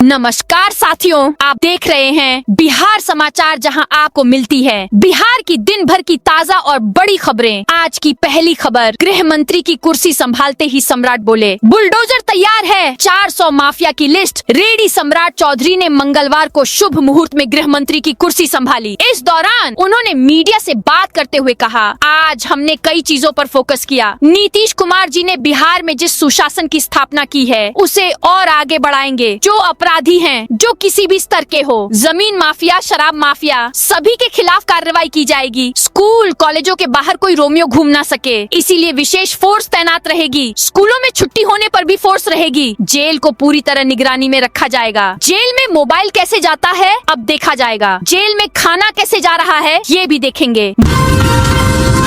नमस्कार साथियों, आप देख रहे हैं बिहार समाचार, जहां आपको मिलती है बिहार की दिन भर की ताजा और बड़ी खबरें। आज की पहली खबर, गृह मंत्री की कुर्सी संभालते ही सम्राट बोले बुलडोजर तैयार है, 400 माफिया की लिस्ट। रेडी सम्राट चौधरी ने मंगलवार को शुभ मुहूर्त में गृह मंत्री की कुर्सी संभाली। इस दौरान उन्होंने मीडिया से बात करते हुए कहा, आज हमने कई चीजों पर फोकस किया। नीतीश कुमार जी ने बिहार में जिस सुशासन की स्थापना की है उसे और आगे बढ़ाएंगे। जो अपराधी हैं, जो किसी भी स्तर के हो, जमीन माफिया, शराब माफिया, सभी के खिलाफ कार्रवाई की जाएगी। स्कूल कॉलेजों के बाहर कोई रोमियो घूम ना सके, इसीलिए विशेष फोर्स तैनात रहेगी। स्कूलों में छुट्टी होने पर भी फोर्स रहेगी। जेल को पूरी तरह निगरानी में रखा जाएगा। जेल में मोबाइल कैसे जाता है अब देखा जाएगा। जेल में खाना कैसे जा रहा है ये भी देखेंगे।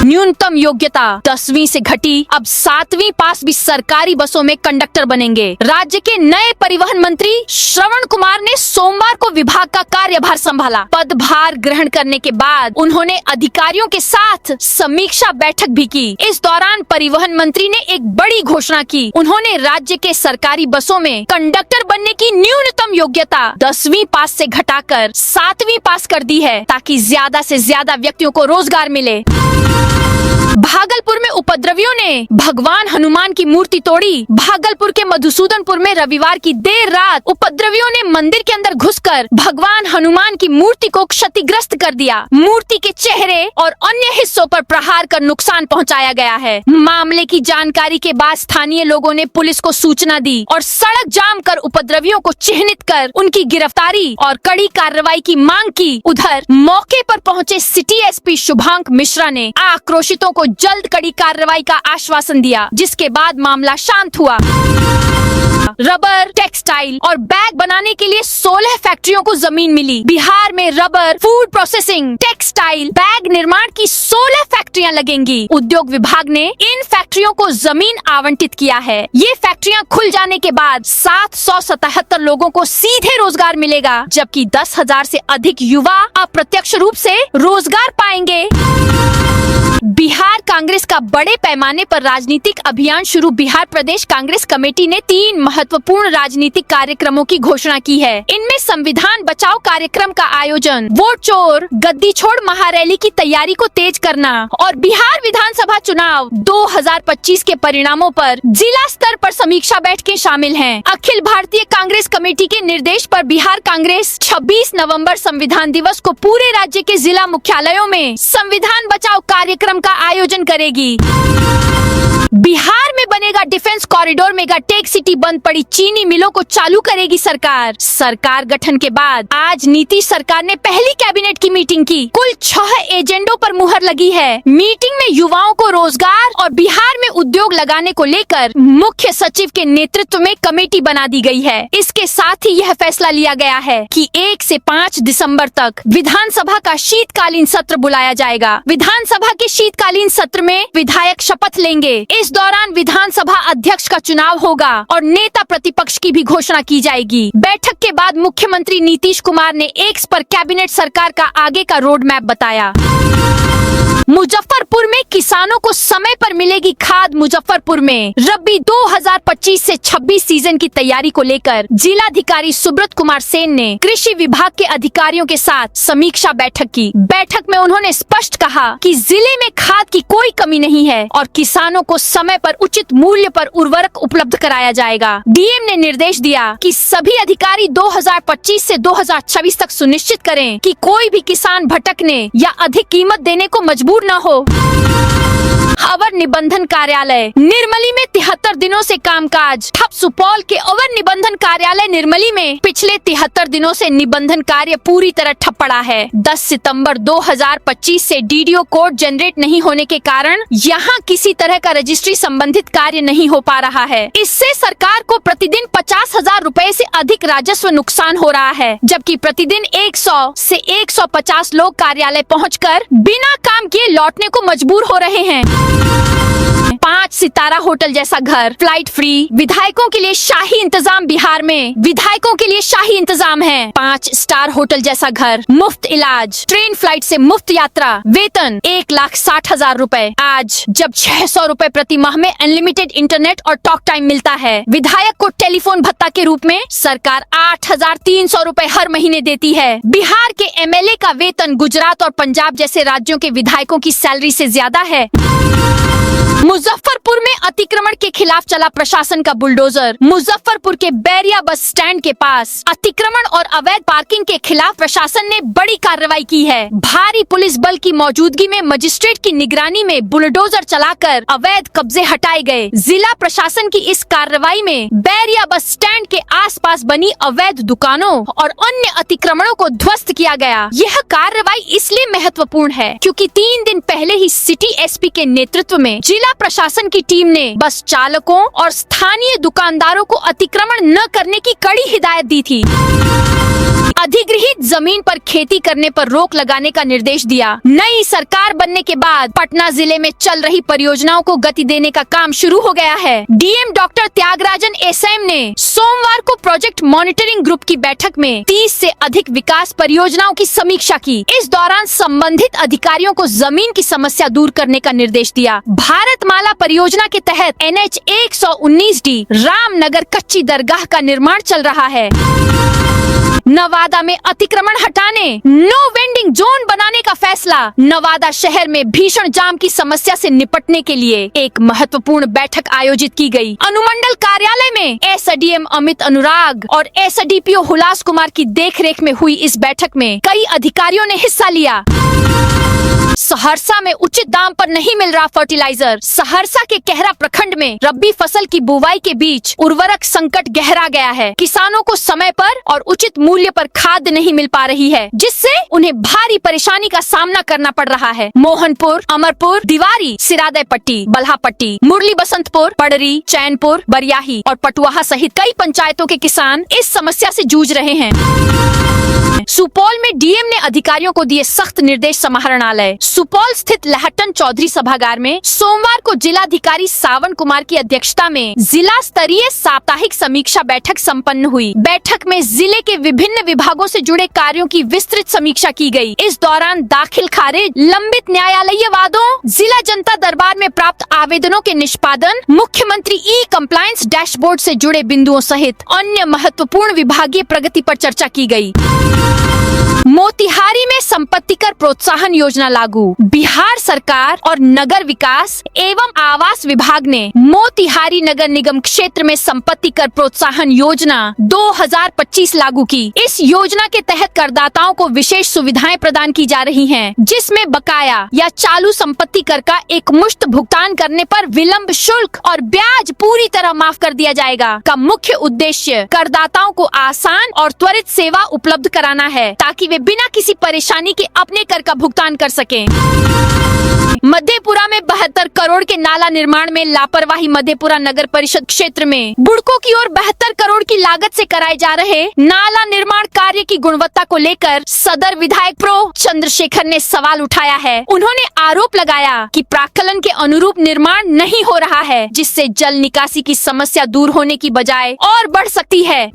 न्यूनतम योग्यता 10वीं से घटी, अब 7वीं पास भी सरकारी बसों में कंडक्टर बनेंगे। राज्य के नए परिवहन मंत्री श्रवण कुमार ने सोमवार को विभाग का कार्यभार संभाला। पदभार ग्रहण करने के बाद उन्होंने अधिकारियों के साथ समीक्षा बैठक भी की। इस दौरान परिवहन मंत्री ने एक बड़ी घोषणा की। उन्होंने राज्य के सरकारी बसों में कंडक्टर बनने की न्यूनतम योग्यता 10वीं पास से घटाकर 7वीं पास कर दी है, ताकि ज्यादा से ज्यादा व्यक्तियों को रोजगार मिले। भागलपुर में उपद्रवियों ने भगवान हनुमान की मूर्ति तोड़ी। भागलपुर के मधुसूदनपुर में रविवार की देर रात उपद्रवियों ने मंदिर के अंदर घुसकर भगवान हनुमान की मूर्ति को क्षतिग्रस्त कर दिया। मूर्ति के चेहरे और अन्य हिस्सों पर प्रहार कर नुकसान पहुंचाया गया है। मामले की जानकारी के बाद स्थानीय लोगों ने पुलिस को सूचना दी और सड़क जाम कर उपद्रवियों को चिन्हित कर उनकी गिरफ्तारी और कड़ी कार्रवाई की मांग की। उधर मौके पर पहुंचे सिटी एसपी शुभांक मिश्रा ने आक्रोशितों को जल्द कड़ी कार्रवाई का आश्वासन दिया, जिसके बाद मामला शांत हुआ। रबर, टेक्सटाइल और बैग बनाने के लिए 16 फैक्ट्रियों को जमीन मिली। बिहार में rubber, food processing, textile, bag निर्माण की 16 फैक्ट्रियां लगेंगी। उद्योग विभाग ने इन फैक्ट्रियों को जमीन आवंटित किया है। ये फैक्ट्रियां खुल जाने के बाद 777 लोगों को सीधे रोजगार मिलेगा, जबकि 10,000 से अधिक युवा अप्रत्यक्ष रूप से रोजगार पाएंगे। बिहार कांग्रेस का बड़े पैमाने पर राजनीतिक अभियान शुरू। बिहार प्रदेश कांग्रेस कमेटी ने 3 महत्वपूर्ण राजनीतिक कार्यक्रमों की घोषणा की है। इनमें संविधान बचाओ कार्यक्रम का आयोजन, वोट चोर गद्दी छोड़ महारैली की तैयारी को तेज करना और बिहार विधानसभा चुनाव 2025 के परिणामों पर जिला स्तर पर समीक्षा बैठकें शामिल हैं। अखिल भारतीय कांग्रेस कमेटी के निर्देश पर बिहार कांग्रेस 26 नवम्बर संविधान दिवस को पूरे राज्य के जिला मुख्यालयों में संविधान बचाओ कार्यक्रम का आयोजन करेगी। बिहार में बनेगा defence corridor. Mega tech city बंद पड़ी चीनी मिलों को चालू करेगी सरकार। सरकार गठन के बाद आज नीतीश सरकार ने पहली कैबिनेट की मीटिंग की। कुल 6 एजेंडों पर मुहर लगी है। मीटिंग में युवाओं को रोजगार और बिहार में उद्योग लगाने को लेकर मुख्य सचिव के नेतृत्व में कमेटी बना दी गई है। इसके साथ ही यह फैसला लिया गया है कि 1 से 5 दिसंबर तक विधानसभा का शीतकालीन सत्र बुलाया जाएगा। विधानसभा के शीतकालीन सत्र में विधायक शपथ लेंगे। इस दौरान विधानसभा अध्यक्ष का चुनाव होगा और नेता प्रतिपक्ष की भी घोषणा की जाएगी। बैठक के बाद मुख्यमंत्री नीतीश कुमार ने एक्स पर कैबिनेट सरकार का आगे का रोड मैप बताया। मुजफ्फरपुर में किसानों को समय पर मिलेगी खाद। मुजफ्फरपुर में रबी 2025 से 26 सीजन की तैयारी को लेकर जिलाधिकारी सुब्रत कुमार सेन ने कृषि विभाग के अधिकारियों के साथ समीक्षा बैठक की। बैठक में उन्होंने स्पष्ट कहा कि जिले में खाद की कोई कमी नहीं है और किसानों को समय पर उचित मूल्य पर उर्वरक उपलब्ध कराया जाएगा। डीएम ने निर्देश दिया कि सभी अधिकारी 2025 से 2026 तक सुनिश्चित करें कि कोई भी किसान भटकने या अधिक कीमत देने को मजबूर न हो। अवर निबंधन कार्यालय निर्मली में 73 दिनों से कामकाज ठप। सुपौल के अवर निबंधन कार्यालय निर्मली में पिछले 73 दिनों से निबंधन कार्य पूरी तरह ठप पड़ा है। 10 सितंबर 2025 से डीडीओ कोड जनरेट नहीं होने के कारण यहां किसी तरह का रजिस्ट्री संबंधित कार्य नहीं हो पा रहा है। इससे सरकार को प्रतिदिन 50,000 रुपए से अधिक राजस्व नुकसान हो रहा है, जबकि प्रतिदिन 100 से 150 लोग कार्यालय पहुंचकर बिना काम किए लौटने को मजबूर हो रहे हैं। 5 सितारा होटल जैसा घर, फ्लाइट फ्री, विधायकों के लिए शाही इंतजाम। बिहार में विधायकों के लिए शाही इंतजाम है। 5 स्टार होटल जैसा घर, मुफ्त इलाज, ट्रेन फ्लाइट से मुफ्त यात्रा, वेतन 1,60,000 रूपए। आज जब 600 रूपए प्रति माह में अनलिमिटेड इंटरनेट और टॉक टाइम मिलता है, विधायक को टेलीफोन भत्ता के रूप में सरकार 8,300 रूपए हर महीने देती है। बिहार के एमएलए का वेतन गुजरात और पंजाब जैसे राज्यों के विधायकों की सैलरी से ज्यादा है। मुजफ्फरपुर में अतिक्रमण के खिलाफ चला प्रशासन का बुलडोजर। मुजफ्फरपुर के बैरिया बस स्टैंड के पास अतिक्रमण और अवैध पार्किंग के खिलाफ प्रशासन ने बड़ी कार्रवाई की है। भारी पुलिस बल की मौजूदगी में मजिस्ट्रेट की निगरानी में बुलडोजर चलाकर अवैध कब्जे हटाए गए। जिला प्रशासन की इस कार्रवाई में बैरिया बस स्टैंड के आसपास बनी अवैध दुकानों और अन्य अतिक्रमणों को ध्वस्त किया गया। यह कार्रवाई इसलिए महत्वपूर्ण है क्योंकि 3 दिन पहले ही सिटी एसपी के नेतृत्व में जिला प्रशासन की टीम ने बस चालकों और स्थानीय दुकानदारों को अतिक्रमण न करने की कड़ी हिदायत दी थी। अधिग्रहित जमीन पर खेती करने पर रोक लगाने का निर्देश दिया। नई सरकार बनने के बाद पटना जिले में चल रही परियोजनाओं को गति देने का काम शुरू हो गया है। डीएम डॉक्टर त्यागराजन एसएम ने सोमवार को प्रोजेक्ट मॉनिटरिंग ग्रुप की बैठक में 30 से अधिक विकास परियोजनाओं की समीक्षा की। इस दौरान संबंधित अधिकारियों को जमीन की समस्या दूर करने का निर्देश दिया। भारतमाला परियोजना के तहत NH 119D रामनगर कच्ची दरगाह का निर्माण चल रहा है। नवादा में अतिक्रमण हटाने, नो वेंडिंग जोन बनाने का फैसला। नवादा शहर में भीषण जाम की समस्या से निपटने के लिए एक महत्वपूर्ण बैठक आयोजित की गई। अनुमंडल कार्यालय में एसडीएम अमित अनुराग और एसडीपीओ हुलास कुमार की देखरेख में हुई इस बैठक में कई अधिकारियों ने हिस्सा लिया। सहरसा में उचित दाम पर नहीं मिल रहा फर्टिलाइजर। सहरसा के कहरा प्रखंड में रबी फसल की बुवाई के बीच उर्वरक संकट गहरा गया है। किसानों को समय पर और उचित मूल्य पर खाद नहीं मिल पा रही है, जिससे उन्हें भारी परेशानी का सामना करना पड़ रहा है। मोहनपुर, अमरपुर, दिवारी, सिरादय पट्टी, बल्हापट्टी, मुरली बसंतपुर, पड़री, चैनपुर, बरियाही और पटुआहा सहित कई पंचायतों के किसान इस समस्या से जूझ रहे हैं। सुपौल में डीएम ने अधिकारियों को दिए सख्त निर्देश। समाहरणालय सुपौल स्थित लहटन चौधरी सभागार में सोमवार को जिलाधिकारी सावन कुमार की अध्यक्षता में जिला स्तरीय साप्ताहिक समीक्षा बैठक संपन्न हुई। बैठक में जिले के विभिन्न विभागों से जुड़े कार्यों की विस्तृत समीक्षा की गई। इस दौरान दाखिल खारिज, लंबित न्यायालयीय वादों, जिला जनता दरबार में प्राप्त आवेदनों के निष्पादन, मुख्यमंत्री ई कंप्लायंस डैशबोर्ड से जुड़े बिंदुओं सहित अन्य महत्वपूर्ण विभागीय प्रगति पर चर्चा की गई। मोतिहारी में संपत्ति कर प्रोत्साहन योजना लागू। बिहार सरकार और नगर विकास एवं आवास विभाग ने मोतिहारी नगर निगम क्षेत्र में संपत्ति कर प्रोत्साहन योजना 2025 लागू की। इस योजना के तहत करदाताओं को विशेष सुविधाएं प्रदान की जा रही हैं, जिसमें बकाया या चालू संपत्ति कर का एकमुश्त भुगतान करने पर विलंब शुल्क और ब्याज पूरी तरह माफ कर दिया जाएगा। का मुख्य उद्देश्य करदाताओं को आसान और त्वरित सेवा उपलब्ध कराना है, ताकि वे बिना किसी परेशानी के अपने कर का भुगतान कर सकें। मधेपुरा में 72 करोड़ के नाला निर्माण में लापरवाही। मधेपुरा नगर परिषद क्षेत्र में बुड़कों की ओर 72 करोड़ की लागत से कराए जा रहे नाला निर्माण कार्य की गुणवत्ता को लेकर सदर विधायक प्रो चंद्रशेखर ने सवाल उठाया है। उन्होंने आरोप लगाया कि प्राक्कलन के अनुरूप निर्माण नहीं हो रहा है, जिससे जल निकासी की समस्या दूर होने की बजाय और बढ़ सकती है।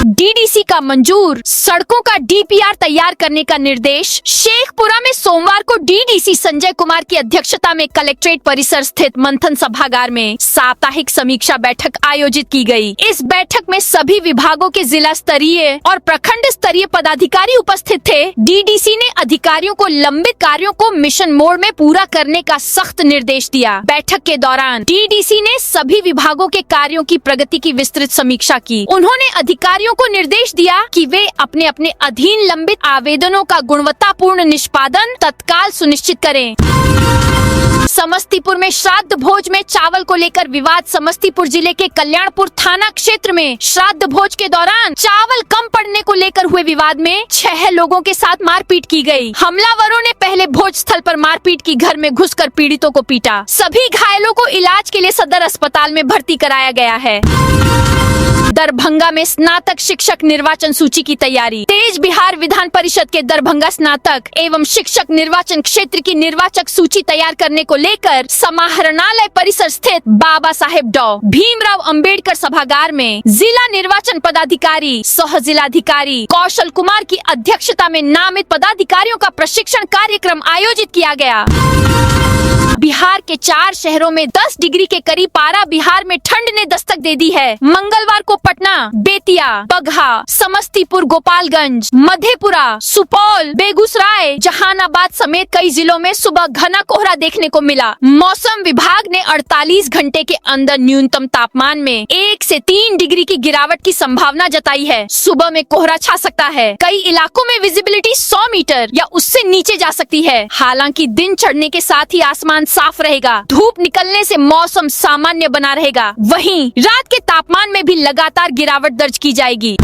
डीडीसी का मंजूर, सड़कों का डीपीआर तैयार करने का निर्देश। शेखपुरा में सोमवार को डीडीसी संजय कुमार की अध्यक्षता में कलेक्ट्रेट परिसर स्थित मंथन सभागार में साप्ताहिक समीक्षा बैठक आयोजित की गई। इस बैठक में सभी विभागों के जिला स्तरीय और प्रखंड स्तरीय पदाधिकारी उपस्थित थे। डीडीसी ने अधिकारियों को लंबित कार्यों को मिशन मोड में पूरा करने का सख्त निर्देश दिया। बैठक के दौरान डीडीसी ने सभी विभागों के कार्यों की प्रगति की विस्तृत समीक्षा की। उन्होंने अधिकारियों को निर्देश दिया कि वे अपने अपने अधीन लंबित आवेदनों का गुणवत्तापूर्ण निष्पादन तत्काल सुनिश्चित करें। समस्तीपुर में श्राद्ध भोज में चावल को लेकर विवाद। समस्तीपुर जिले के कल्याणपुर थाना क्षेत्र में श्राद्ध भोज के दौरान चावल कम पड़ने को लेकर हुए विवाद में 6 लोगों के साथ मारपीट की गई। हमलावरों ने पहले भोज स्थल पर मारपीट की, घर में घुसकर पीड़ितों को पीटा। सभी घायलों को इलाज के लिए सदर अस्पताल में भर्ती कराया गया है। दरभंगा में स्नातक शिक्षक निर्वाचन निर्वाचन सूची की तैयारी। तेज बिहार विधान परिषद के दरभंगा स्नातक एवं शिक्षक निर्वाचन क्षेत्र की निर्वाचक सूची तैयार करने को लेकर समाहरणालय परिसर स्थित बाबा साहेब डॉ भीमराव अंबेडकर सभागार में जिला निर्वाचन पदाधिकारी सह जिलाधिकारी कौशल कुमार की अध्यक्षता में नामित पदाधिकारियों का प्रशिक्षण कार्यक्रम आयोजित किया गया। बिहार के 4 शहरों में 10 डिग्री के करीब पारा बिहार में ठंड ने दस्तक दे दी है। मंगलवार को पटना, बेतिया, बगहा, समस्तीपुर, गोपालगंज, मधेपुरा, सुपौल, बेगूसराय, जहानाबाद समेत कई जिलों में सुबह घना कोहरा देखने को मिला। मौसम विभाग ने 48 घंटे के अंदर न्यूनतम तापमान में 1 से 3 डिग्री की गिरावट की संभावना जताई है। सुबह में कोहरा छा सकता है। कई इलाकों में विजिबिलिटी 100 मीटर या उससे नीचे जा सकती है। हालांकि दिन चढ़ने के साथ ही आसमान साफ रहेगा। धूप निकलने से मौसम सामान्य बना रहेगा। वहीं रात के तापमान में भी लगातार गिरावट दर्ज की जाएगी।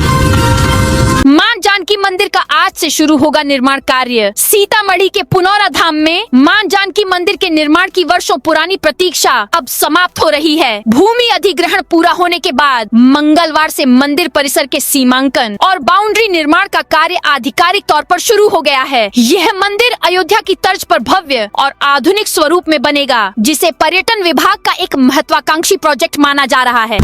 मां जानकी मंदिर का आज से शुरू होगा निर्माण कार्य। सीतामढ़ी के पुनौरा धाम में मां जानकी मंदिर के निर्माण की वर्षों पुरानी प्रतीक्षा अब समाप्त हो रही है। भूमि अधिग्रहण पूरा होने के बाद मंगलवार से मंदिर परिसर के सीमांकन और बाउंड्री निर्माण का कार्य आधिकारिक तौर पर शुरू हो गया है। यह मंदिर अयोध्या की तर्ज पर भव्य और आधुनिक स्वरूप में बनेगा, जिसे पर्यटन विभाग का एक महत्वाकांक्षी प्रोजेक्ट माना जा रहा है।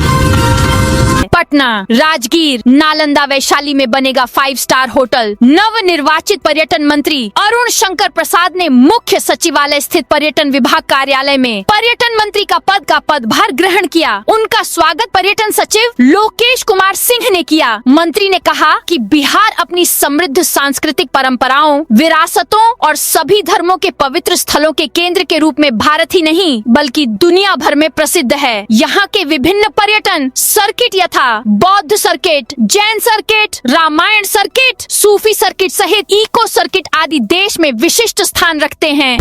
पटना, राजगीर, नालंदा, वैशाली में बनेगा 5 स्टार होटल। नव निर्वाचित पर्यटन मंत्री अरुण शंकर प्रसाद ने मुख्य सचिवालय स्थित पर्यटन विभाग कार्यालय में पर्यटन मंत्री का पदभार ग्रहण किया। उनका स्वागत पर्यटन सचिव लोकेश कुमार सिंह ने किया। मंत्री ने कहा कि बिहार अपनी समृद्ध सांस्कृतिक परंपराओं, विरासतों और सभी धर्मों के पवित्र स्थलों के केंद्र के रूप में भारत ही नहीं बल्कि दुनिया भर में प्रसिद्ध है। यहाँ के विभिन्न पर्यटन सर्किट यथा Bauddh circuit, Jain circuit, Ramayan circuit, Sufi circuit सहित इको सर्किट आदि देश में विशिष्ट स्थान रखते हैं।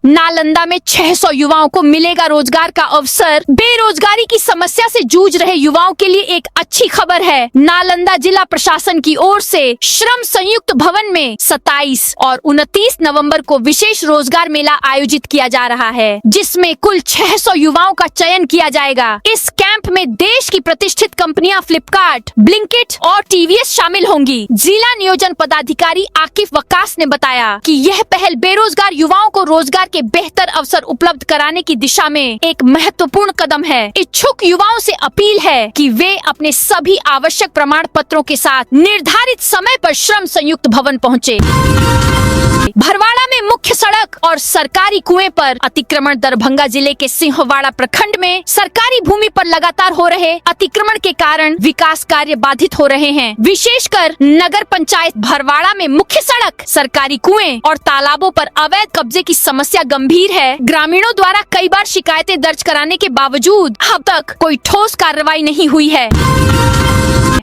नालंदा में 600 युवाओं को मिलेगा रोजगार का अवसर। बेरोजगारी की समस्या से जूझ रहे युवाओं के लिए एक अच्छी खबर है। नालंदा जिला प्रशासन की ओर से श्रम संयुक्त भवन में 27 और 29 नवंबर को विशेष रोजगार मेला आयोजित किया जा रहा है, जिसमें कुल 600 युवाओं का चयन किया जाएगा। इस कैंप में देश की प्रतिष्ठित कंपनियां फ्लिपकार्ट, ब्लिंकिट और टीवीएस शामिल होंगी। जिला नियोजन पदाधिकारी आकिफ वक्कास ने बताया कि यह पहल बेरोजगार युवाओं को रोजगार के बेहतर अवसर उपलब्ध कराने की दिशा में एक महत्वपूर्ण कदम है। इच्छुक युवाओं से अपील है कि वे अपने सभी आवश्यक प्रमाण पत्रों के साथ निर्धारित समय पर श्रम संयुक्त भवन पहुँचे। भरवाड़ा में मुख्य सड़क और सरकारी कुएं पर अतिक्रमण। दरभंगा जिले के सिंहवाड़ा प्रखंड में सरकारी भूमि पर लगातार हो रहे अतिक्रमण के कारण विकास कार्य बाधित हो रहे हैं। विशेषकर नगर पंचायत भरवाड़ा में मुख्य सड़क, सरकारी कुएं और तालाबों पर अवैध कब्जे की समस्या गंभीर है। ग्रामीणों द्वारा कई बार शिकायतें दर्ज कराने के बावजूद अब तक कोई ठोस कार्रवाई नहीं हुई है।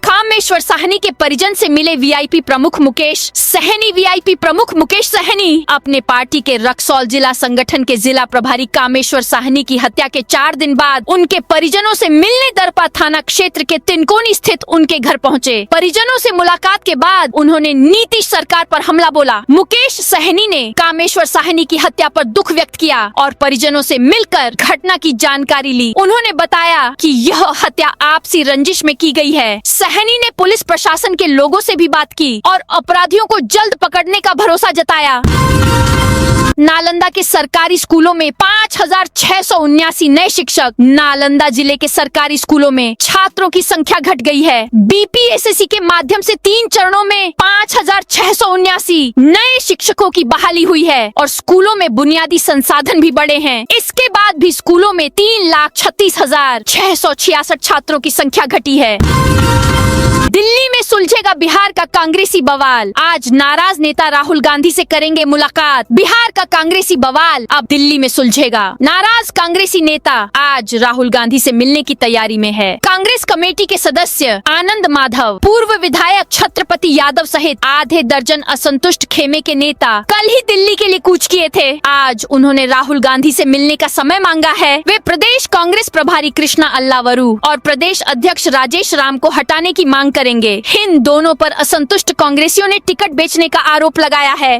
कामेश्वर साहनी के परिजन से मिले वीआईपी प्रमुख मुकेश सहनी। वीआईपी प्रमुख मुकेश सहनी अपने पार्टी के रक्सौल जिला संगठन के जिला प्रभारी कामेश्वर साहनी की हत्या के 4 दिन बाद उनके परिजनों से मिलने दरपा थाना क्षेत्र के तिनकोनी स्थित उनके घर पहुंचे। परिजनों से मुलाकात के बाद उन्होंने नीतीश सरकार पर हमला बोला। मुकेश सहनी ने कामेश्वर साहनी की हत्या पर दुख व्यक्त किया और परिजनों से मिलकर घटना की जानकारी ली। उन्होंने बताया कि यह हत्या आपसी रंजिश में की गई है। सहनी ने पुलिस प्रशासन के लोगों से भी बात की और अपराधियों को जल्द पकड़ने का भरोसा जताया। नालंदा के सरकारी स्कूलों में 5,679 नए शिक्षक। नालंदा जिले के सरकारी स्कूलों में छात्रों की संख्या घट गई है। बीपीएसएससी के माध्यम से 3 चरणों में 5,679 नए शिक्षकों की बहाली हुई है और स्कूलों में बुनियादी संसाधन भी बढ़े हैं। इसके बाद भी स्कूलों में 3,36,666 छात्रों की संख्या घटी है। दिल्ली में सुलझेगा बिहार का कांग्रेसी बवाल। आज नाराज नेता राहुल गांधी से करेंगे मुलाकात। बिहार का कांग्रेसी बवाल अब दिल्ली में सुलझेगा। नाराज कांग्रेसी नेता आज राहुल गांधी से मिलने की तैयारी में है। कांग्रेस कमेटी के सदस्य आनंद माधव, पूर्व विधायक छत्रपति यादव सहित आधे दर्जन असंतुष्ट खेमे के नेता कल ही दिल्ली के लिए कूच किए थे। आज उन्होंने राहुल गांधी से मिलने का समय मांगा है। वे प्रदेश कांग्रेस प्रभारी कृष्णा अल्लावरू और प्रदेश अध्यक्ष राजेश राम को हटाने की मांग करेंगे। इन दोनों पर असंतुष्ट कांग्रेसियों ने टिकट बेचने का आरोप लगाया है।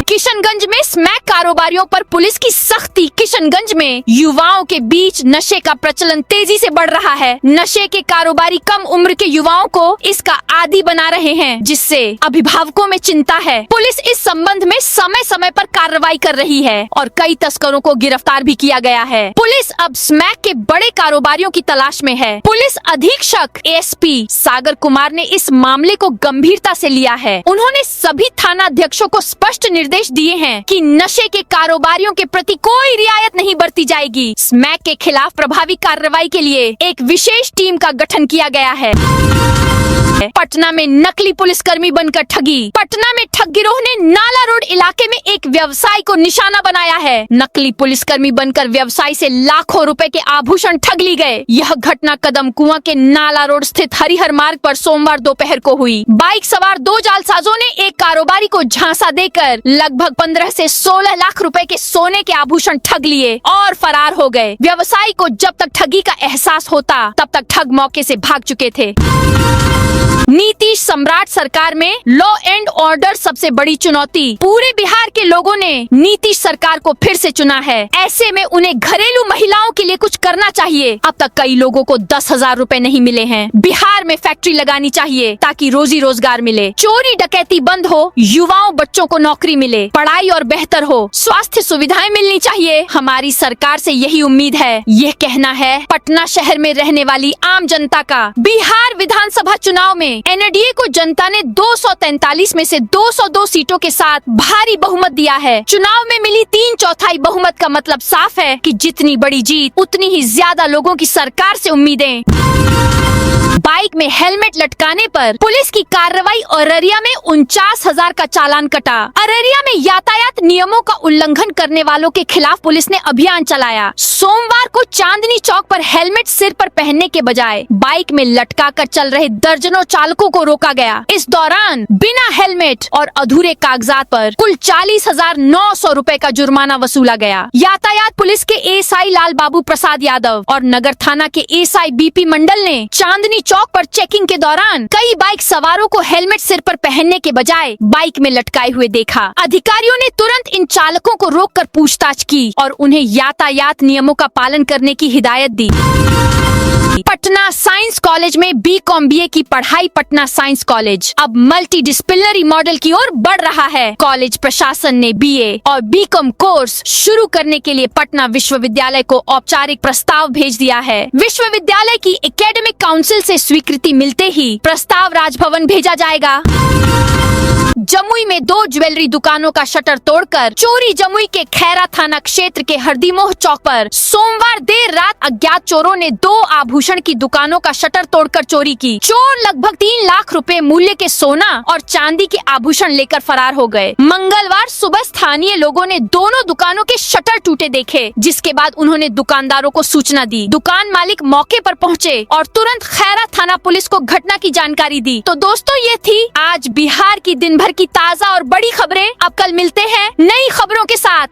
किशनगंज में स्मैक कारोबारियों पर पुलिस की सख्ती। किशनगंज में युवाओं के बीच नशे का प्रचलन तेजी से बढ़ रहा है। नशे के कारोबारी कम उम्र के युवाओं को इसका आदी बना रहे हैं, जिससे अभिभावकों में चिंता है। पुलिस इस संबंध में समय समय पर कार्रवाई कर रही है और कई तस्करों को गिरफ्तार भी किया गया है। पुलिस अब स्मैक के बड़े कारोबारियों की तलाश में है। पुलिस अधीक्षक एएसपी सागर कुमार ने इस मामले को गंभीरता से लिया है। उन्होंने सभी थाना अध्यक्षों को स्पष्ट निर्देश दिए हैं कि नशे के कारोबारियों के प्रति कोई रियायत नहीं बरती जाएगी। स्मैक के खिलाफ प्रभावी कार्रवाई के लिए एक विशेष टीम का गठन किया गया है। पटना में नकली पुलिसकर्मी बनकर ठगी। पटना में ठग गिरोह ने नाला रोड इलाके में एक व्यवसायी को निशाना बनाया है। नकली पुलिसकर्मी बनकर व्यवसायी से लाखों रुपए के आभूषण ठग ली गए। यह घटना कदम कुआं के नाला रोड स्थित हरिहर मार्ग पर सोमवार दोपहर को हुई। बाइक सवार दो जालसाजों ने एक कारोबारी को झांसा देकर लगभग 15 से 16 लाख रुपए के सोने के आभूषण ठग लिए और फरार हो गए। व्यवसायी को जब तक ठगी का एहसास होता तब तक ठग मौके से भाग चुके थे। नीतीश सम्राट सरकार में लॉ एंड ऑर्डर सबसे बड़ी चुनौती। पूरे बिहार के लोगों ने नीतीश सरकार को फिर से चुना है। ऐसे में उन्हें घरेलू महिलाओं के लिए कुछ करना चाहिए। अब तक कई लोगों को 10,000 रुपए नहीं मिले हैं। बिहार में फैक्ट्री लगानी चाहिए ताकि रोजी रोजगार मिले, चोरी डकैती बंद हो, युवाओं बच्चों को नौकरी मिले, पढ़ाई और बेहतर हो, स्वास्थ्य सुविधाएं मिलनी चाहिए। हमारी सरकार से यही उम्मीद है। यह कहना है पटना शहर में रहने वाली आम जनता का। बिहार विधानसभा चुनाव में एनडीए को जनता ने 243 में से 202 सीटों के साथ भारी बहुमत दिया है। चुनाव में मिली 3/4 बहुमत का मतलब साफ है कि जितनी बड़ी जीत उतनी ही ज्यादा लोगों की सरकार से उम्मीदें। बाइक में हेलमेट लटकाने पर पुलिस की कार्रवाई। अररिया में 49,000 का चालान कटा। अररिया में यातायात नियमों का उल्लंघन करने वालों के खिलाफ पुलिस ने अभियान चलाया। सोमवार को चांदनी चौक पर हेलमेट सिर पर पहनने के बजाय बाइक में लटकाकर चल रहे दर्जनों चालकों को रोका गया। इस दौरान बिना हेलमेट और अधूरे कागजात पर कुल 40,900 रुपए का जुर्माना वसूला गया। यातायात पुलिस के एएसआई लाल बाबू प्रसाद यादव और नगर थाना के एएसआई बीपी मंडल ने चांदनी चौक पर चेकिंग के दौरान कई बाइक सवारों को हेलमेट सिर पर पहनने के बजाय बाइक में लटकाए हुए देखा। अधिकारियों ने तुरंत इन चालकों को रोककर पूछताछ की और उन्हें यातायात नियमों का पालन करने की हिदायत दी। पटना साइंस कॉलेज में बीकॉम बीए की पढ़ाई। पटना साइंस कॉलेज अब मल्टी डिसिप्लिनरी मॉडल की ओर बढ़ रहा है। कॉलेज प्रशासन ने बीए और बीकॉम कोर्स शुरू करने के लिए पटना विश्वविद्यालय को औपचारिक प्रस्ताव भेज दिया है। विश्वविद्यालय की एकेडमिक काउंसिल से स्वीकृति मिलते ही प्रस्ताव राजभवन भेजा जाएगा। जमुई में 2 ज्वेलरी दुकानों का शटर तोड़कर चोरी। जमुई के खैरा थाना क्षेत्र के हरदीमोह चौक पर सोमवार देर रात अज्ञात चोरों ने 2 आभूषण की दुकानों का शटर तोड़कर चोरी की। चोर लगभग 3 लाख रुपए मूल्य के सोना और चांदी के आभूषण लेकर फरार हो गए। मंगलवार सुबह स्थानीय लोगों ने दोनों दुकानों के शटर टूटे देखे, जिसके बाद उन्होंने दुकानदारों को सूचना दी। दुकान मालिक मौके पर पहुँचे और तुरंत खैरा थाना पुलिस को घटना की जानकारी दी। तो दोस्तों, ये थी आज बिहार की दिन भर की ताजा और बड़ी खबरें। अब कल मिलते हैं नई खबरों के साथ।